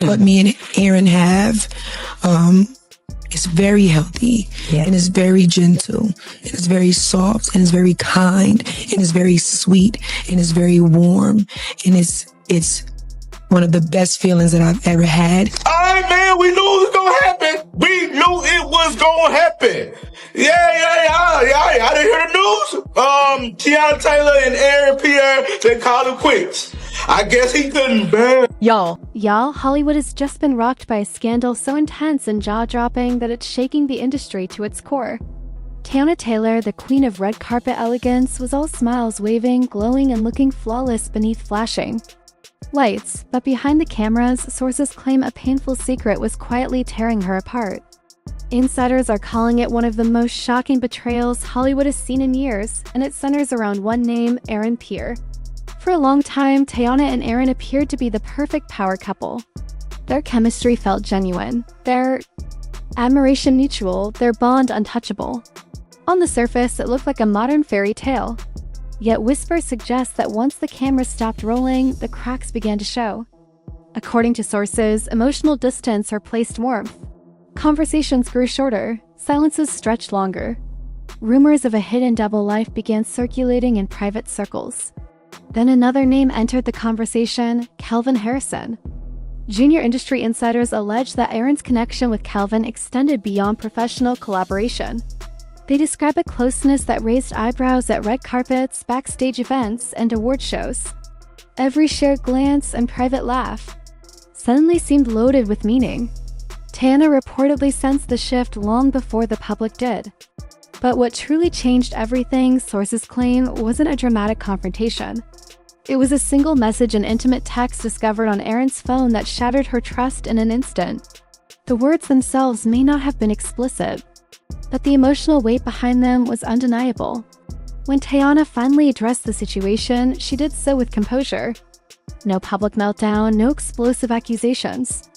what me and Aaron have, is very healthy, and it's very gentle, and it's very soft, and it's very kind, and it's very sweet, and it's very warm, and it's one of the best feelings that I've ever had. All right, man, we knew it was gonna happen. We knew it was gonna happen. Yeah. I didn't hear the news. Teyana Taylor and Aaron Pierre, they called it quits. I guess he couldn't bear. Y'all, Hollywood has just been rocked by a scandal so intense and jaw-dropping that it's shaking the industry to its core. Teyana Taylor, the queen of red carpet elegance, was all smiles, waving, glowing, and looking flawless beneath flashing lights, but behind the cameras, sources claim a painful secret was quietly tearing her apart. Insiders are calling it one of the most shocking betrayals Hollywood has seen in years, and it centers around one name, Aaron Pierre. For a long time, Teyana and Aaron appeared to be the perfect power couple. Their chemistry felt genuine, their admiration mutual, their bond untouchable. On the surface, it looked like a modern fairy tale. Yet whispers suggest that once the camera stopped rolling, the cracks began to show. According to sources, emotional distance replaced warmth. Conversations grew shorter, silences stretched longer. Rumors of a hidden double life began circulating in private circles. Then another name entered the conversation, Calvin Harrison. Junior industry insiders allege that Aaron's connection with Calvin extended beyond professional collaboration. They describe a closeness that raised eyebrows at red carpets, backstage events, and award shows. Every shared glance and private laugh suddenly seemed loaded with meaning. Teyana reportedly sensed the shift long before the public did. But what truly changed everything, sources claim, wasn't a dramatic confrontation. It was a single message and intimate text discovered on Aaron's phone that shattered her trust in an instant. The words themselves may not have been explicit, but the emotional weight behind them was undeniable. When Teyana finally addressed the situation, she did so with composure. No public meltdown, no explosive accusations.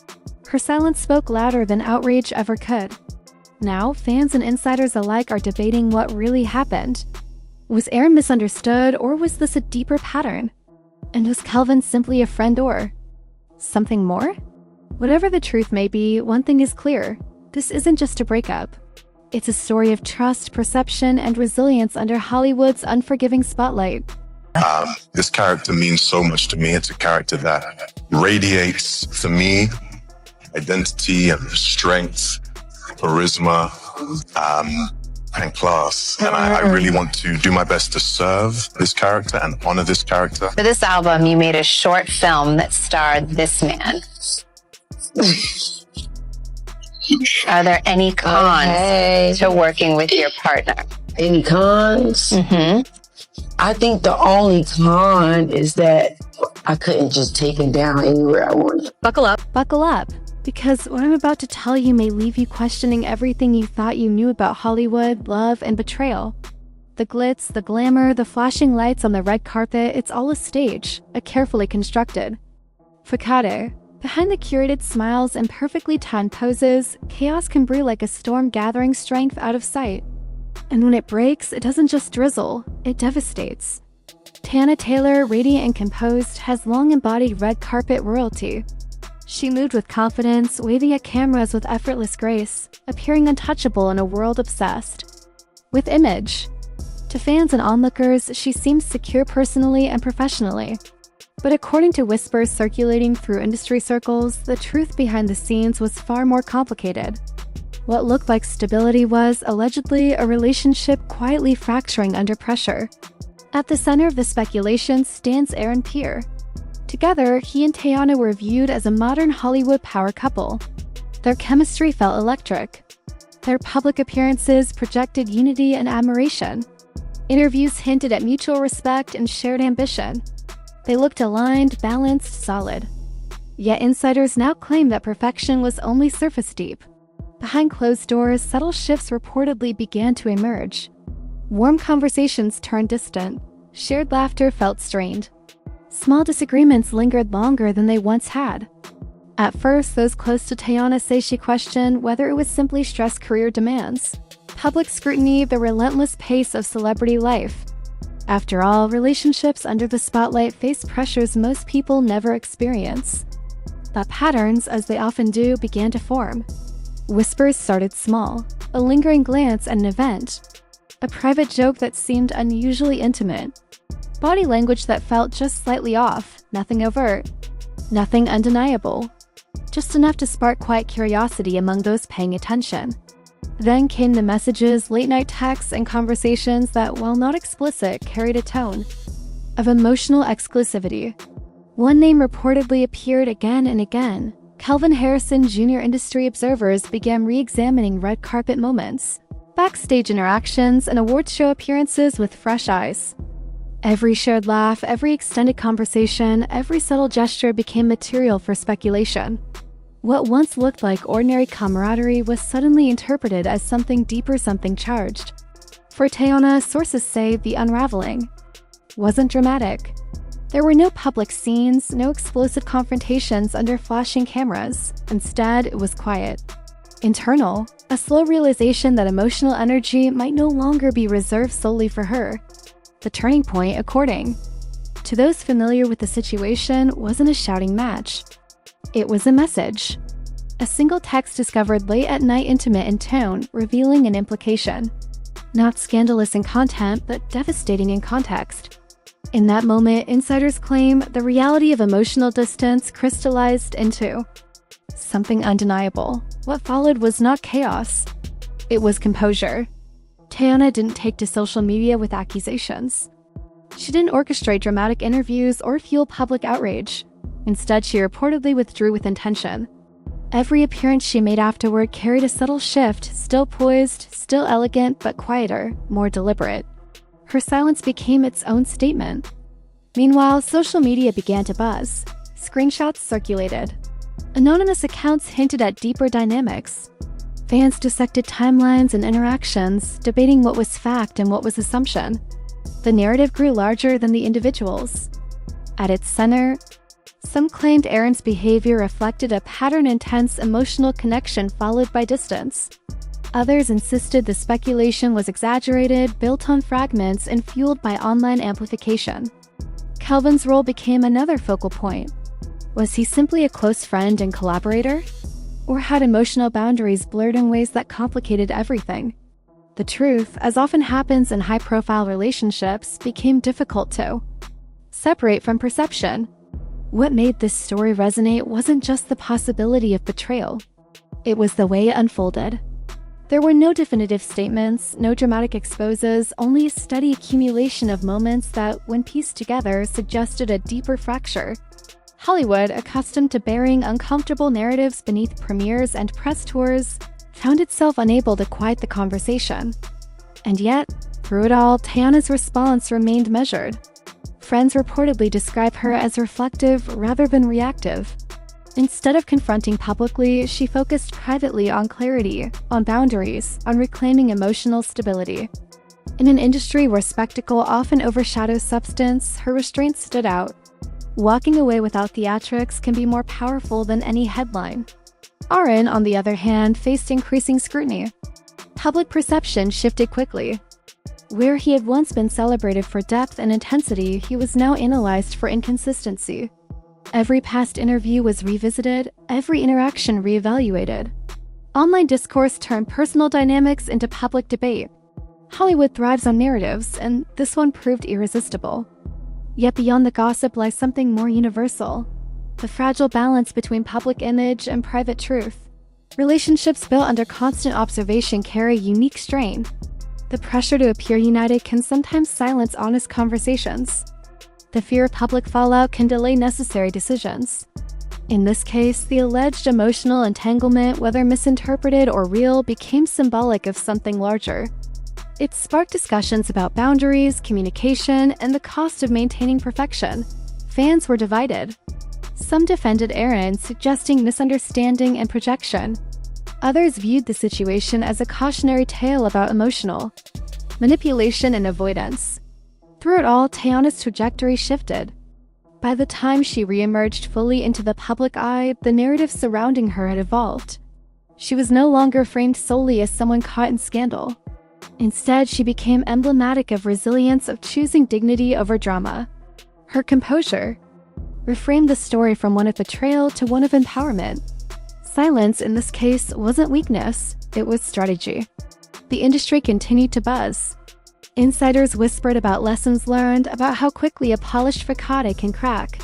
Her silence spoke louder than outrage ever could. Now, fans and insiders alike are debating what really happened. Was Aaron misunderstood, or was this a deeper pattern? And was Calvin simply a friend or something more? Whatever the truth may be, one thing is clear. This isn't just a breakup. It's a story of trust, perception, and resilience under Hollywood's unforgiving spotlight. This character means so much to me. It's a character that radiates, to me, identity and strength, charisma, and class. And I really want to do my best to serve this character and honor this character. For this album, you made a short film that starred this man. Are there any cons to working with your partner? Any cons? Mm-hmm. I think the only con is that I couldn't just take him down anywhere I wanted. Buckle up, because what I'm about to tell you may leave you questioning everything you thought you knew about Hollywood, love, and betrayal. The glitz, the glamour, the flashing lights on the red carpet, it's all a stage, a carefully constructed facade. Behind the curated smiles and perfectly timed poses, chaos can brew like a storm gathering strength out of sight. And when it breaks, it doesn't just drizzle, it devastates. Teyana Taylor, radiant and composed, has long embodied red carpet royalty. She moved with confidence, waving at cameras with effortless grace, appearing untouchable in a world obsessed with image. To fans and onlookers, she seems secure personally and professionally. But according to whispers circulating through industry circles, the truth behind the scenes was far more complicated. What looked like stability was, allegedly, a relationship quietly fracturing under pressure. At the center of the speculation stands Aaron Pierre. Together, he and Teyana were viewed as a modern Hollywood power couple. Their chemistry felt electric. Their public appearances projected unity and admiration. Interviews hinted at mutual respect and shared ambition. They looked aligned, balanced, solid. Yet insiders now claim that perfection was only surface deep. Behind closed doors, subtle shifts reportedly began to emerge. Warm conversations turned distant. Shared laughter felt strained. Small disagreements lingered longer than they once had. At first, those close to Teyana say she questioned whether it was simply stress career demands, public scrutiny, the relentless pace of celebrity life. After all, relationships under the spotlight face pressures most people never experience. But patterns, as they often do, began to form. Whispers started small, a lingering glance at an event, a private joke that seemed unusually intimate, body language that felt just slightly off, nothing overt, nothing undeniable, just enough to spark quiet curiosity among those paying attention. Then came the messages, late-night texts, and conversations that, while not explicit, carried a tone of emotional exclusivity. One name reportedly appeared again and again. Kelvin Harrison Jr. Industry observers began re-examining red carpet moments, backstage interactions, and awards show appearances with fresh eyes. Every shared laugh, every extended conversation, every subtle gesture became material for speculation. What once looked like ordinary camaraderie was suddenly interpreted as something deeper, something charged. For Teyana, sources say the unraveling wasn't dramatic. There were no public scenes, no explosive confrontations under flashing cameras. Instead, it was quiet. Internal, a slow realization that emotional energy might no longer be reserved solely for her. The turning point, according to those familiar with the situation, wasn't a shouting match. It was a message. A single text discovered late at night, intimate in tone, revealing an implication. Not scandalous in content, but devastating in context. In that moment, insiders claim the reality of emotional distance crystallized into something undeniable. What followed was not chaos. It was composure. Teyana didn't take to social media with accusations. She didn't orchestrate dramatic interviews or fuel public outrage. Instead, she reportedly withdrew with intention. Every appearance she made afterward carried a subtle shift, still poised, still elegant, but quieter, more deliberate. Her silence became its own statement. Meanwhile, social media began to buzz. Screenshots circulated. Anonymous accounts hinted at deeper dynamics. Fans dissected timelines and interactions, debating what was fact and what was assumption. The narrative grew larger than the individuals. At its center, some claimed Aaron's behavior reflected a pattern-intense emotional connection followed by distance. Others insisted the speculation was exaggerated, built on fragments, and fueled by online amplification. Kelvin's role became another focal point. Was he simply a close friend and collaborator? Or had emotional boundaries blurred in ways that complicated everything? The truth, as often happens in high-profile relationships, became difficult to separate from perception. What made this story resonate wasn't just the possibility of betrayal. It was the way it unfolded. There were no definitive statements, no dramatic exposes, only a steady accumulation of moments that, when pieced together, suggested a deeper fracture. Hollywood, accustomed to burying uncomfortable narratives beneath premieres and press tours, found itself unable to quiet the conversation. And yet, through it all, Teyana's response remained measured. Friends reportedly describe her as reflective rather than reactive. Instead of confronting publicly, she focused privately on clarity, on boundaries, on reclaiming emotional stability. In an industry where spectacle often overshadows substance, her restraint stood out. Walking away without theatrics can be more powerful than any headline. Aaron, on the other hand, faced increasing scrutiny. Public perception shifted quickly. Where he had once been celebrated for depth and intensity, he was now analyzed for inconsistency. Every past interview was revisited, every interaction reevaluated. Online discourse turned personal dynamics into public debate. Hollywood thrives on narratives, and this one proved irresistible. Yet beyond the gossip lies something more universal: the fragile balance between public image and private truth. Relationships built under constant observation carry unique strain. The pressure to appear united can sometimes silence honest conversations. The fear of public fallout can delay necessary decisions. In this case, the alleged emotional entanglement, whether misinterpreted or real, became symbolic of something larger. It sparked discussions about boundaries, communication, and the cost of maintaining perfection. Fans were divided. Some defended Aaron, suggesting misunderstanding and projection. Others viewed the situation as a cautionary tale about emotional manipulation and avoidance. Through it all, Teyana's trajectory shifted. By the time she reemerged fully into the public eye, the narrative surrounding her had evolved. She was no longer framed solely as someone caught in scandal. Instead, she became emblematic of resilience, of choosing dignity over drama. Her composure, reframed the story from one of betrayal to one of empowerment. Silence, in this case, wasn't weakness, it was strategy. The industry continued to buzz. Insiders whispered about lessons learned, about how quickly a polished facade can crack.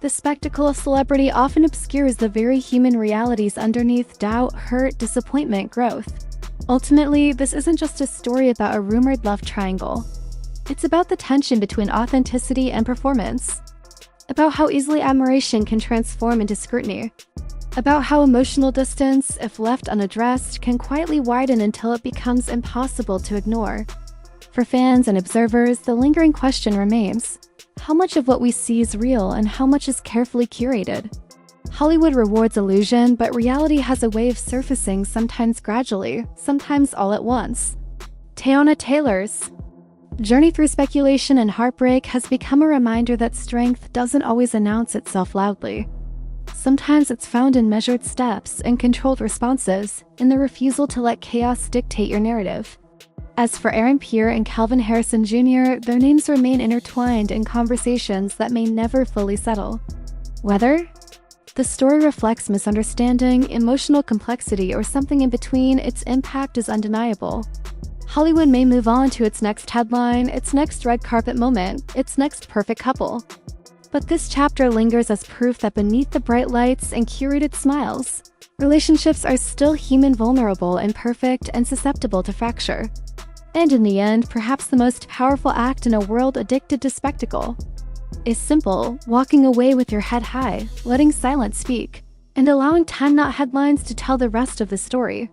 The spectacle of celebrity often obscures the very human realities underneath doubt, hurt, disappointment, growth. Ultimately, this isn't just a story about a rumored love triangle. It's about the tension between authenticity and performance. About how easily admiration can transform into scrutiny. About how emotional distance, if left unaddressed, can quietly widen until it becomes impossible to ignore. For fans and observers, the lingering question remains: how much of what we see is real and how much is carefully curated? Hollywood rewards illusion, but reality has a way of surfacing, sometimes gradually, sometimes all at once. Teyana Taylor's journey through speculation and heartbreak has become a reminder that strength doesn't always announce itself loudly. Sometimes it's found in measured steps and controlled responses, in the refusal to let chaos dictate your narrative. As for Pierre and Calvin Harrison Jr., their names remain intertwined in conversations that may never fully settle. Whether the story reflects misunderstanding, emotional complexity, or something in between, its impact is undeniable. Hollywood may move on to its next headline, its next red carpet moment, its next perfect couple. But this chapter lingers as proof that beneath the bright lights and curated smiles, relationships are still human, vulnerable, imperfect, and susceptible to fracture. And in the end, perhaps the most powerful act in a world addicted to spectacle is simple: walking away with your head high, letting silence speak, and allowing time, not headlines, to tell the rest of the story.